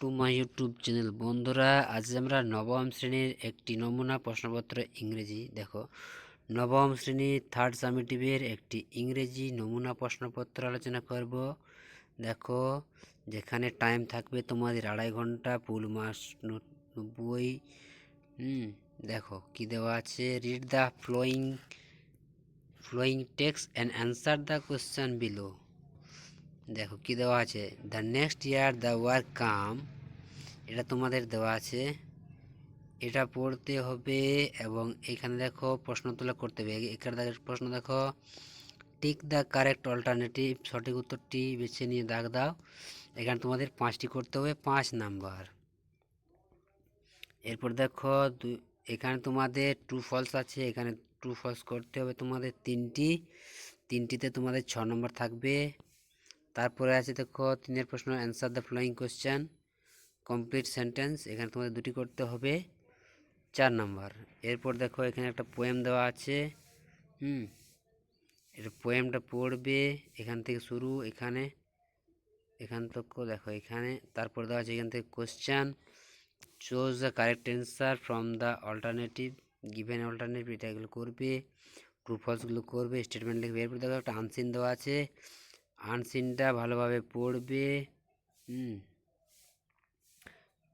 To my YouTube channel. বন্ধুরা, আজ আমরা নবম শ্রেণীর একটি নমুনা প্রশ্নপত্র ইংরেজি দেখো। নবম শ্রেণীর থার্ড সামেটিভের একটি ইংরেজি নমুনা প্রশ্নপত্র আলোচনা করব। দেখো, যেখানে টাইম থাকবে তোমাদের 2.5 ঘন্টা, ফুল মাস 90। দেখো কি দেওয়া আছে। Read the following text and answer the question below. দেখো কি দেওয়া আছে। The next year the work come, এটা তোমাদের দেওয়া আছে, এটা পড়তে হবে। এবং এখানে দেখো প্রশ্ন তুলে করতে হবে। এখানে প্রশ্ন দেখো, টিক দ্য কারেক্ট অল্টারনেটিভ, সঠিক উত্তরটি বেছে নিয়ে দাগ দাও। এখানে তোমাদের 5টি করতে হবে, 5 নাম্বার। এরপর দেখো এখানে তোমাদের ট্রু ফলস আছে, এখানে ট্রু ফলস করতে হবে তোমাদের 3টিতে তোমাদের 6 নম্বর থাকবে। তারপরে আছে দেখো 3 প্রশ্ন, answer the following question, complete sentence, এখানে তোমাদের 2টি করতে হবে, 4 নম্বর। এরপর দেখো এখানে একটা পোয়েম দেওয়া আছে। এটা পোয়েমটা পড়বে, এখান থেকে শুরু, এখান থেকে দেখো এখানে। তারপর দেওয়া আছে এখান থেকে question, choose the correct answer from the alternative, given alternative, এটা এগুলো করবে, ট্রু ফলসগুলো করবে, স্টেটমেন্ট লিখবে। এরপর দেখো একটা আনসিন দেওয়া আছে, আনসিনটা ভালোভাবে পড়বে।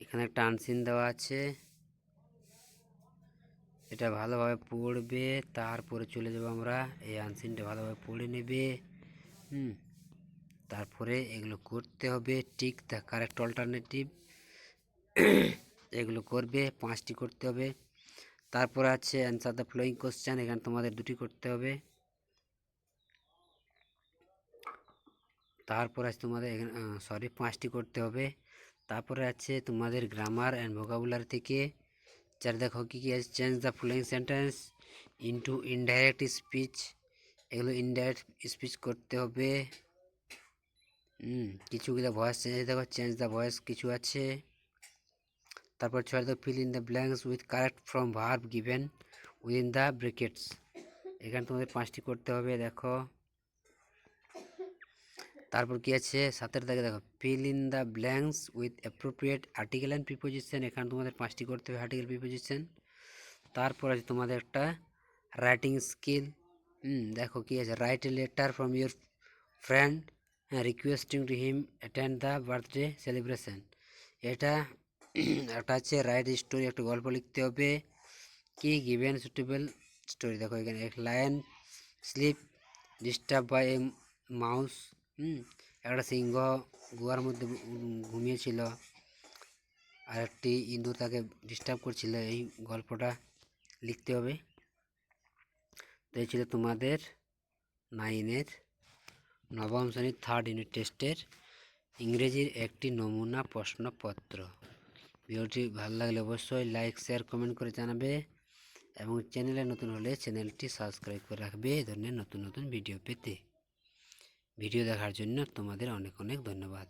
এখানে একটা আনসিন দেওয়া আছে, এটা ভালোভাবে পড়বে। তারপরে চলে যাব আমরা, এই আনসিনটা ভালোভাবে পড়ে নেবে। তারপরে এগুলো করতে হবে, টিক দ্য কারেক্ট অল্টারনেটিভ, এগুলো করবে, 5টি করতে হবে। তারপরে আছে অ্যান্সার দ্য ফলোয়িং কোশ্চেন, এখানে তোমাদের 2টি করতে হবে। তারপরে আছে তোমাদের এখানে 5টি করতে হবে। তারপরে আছে তোমাদের গ্রামার অ্যান্ড ভোকাবুলারি থেকে দেখো কী কী আছে। Change the following sentence into indirect speech, এগুলো ইনডাইরেক্ট স্পিচ করতে হবে। কিছু ভয়েস চেঞ্জ, দেখো চেঞ্জ দ্য ভয়েস কিছু আছে। তারপর 6 দেখো fill in the blanks with correct from verb given within the brackets, এখানে তোমাদের 5টি করতে হবে। দেখো তারপর কি আছে 7 দাগে, দেখো fill in the blanks with appropriate article and preposition, এখানে তোমাদের 5টি করতে হবে, আর্টিকেল প্রিপোজিশন। তারপর আছে তোমাদের একটা রাইটিং স্কিল। দেখো কি আছে, write a letter from your friend requesting to him attend the birthday celebration, এটা একটা আছে রাইট স্টোরি, একটা গল্প লিখতে হবে। কি গিভেন সুটেবল স্টোরি, দেখো এখানে এক lion sleep disturb by a mouse, একটা সিংহ গুহার মধ্যে ঘুমিয়েছিল, আর একটি ইঁদুর তাকে ডিস্টার্ব করছিল, এই গল্পটা লিখতে হবে। তো এই ছিল তোমাদের 9-এর নবম শ্রেণীর 3rd ইউনিট টেস্টের ইংরেজির একটি নমুনা প্রশ্নপত্র। ভিডিওটি ভালো লাগলে অবশ্যই লাইক, শেয়ার, কমেন্ট করে জানাবে এবং চ্যানেলে নতুন হলে চ্যানেলটি সাবস্ক্রাইব করে রাখবে এই ধরনের নতুন নতুন ভিডিও পেতে। ভিডিও দেখার জন্য তোমাদের অনেক অনেক ধন্যবাদ।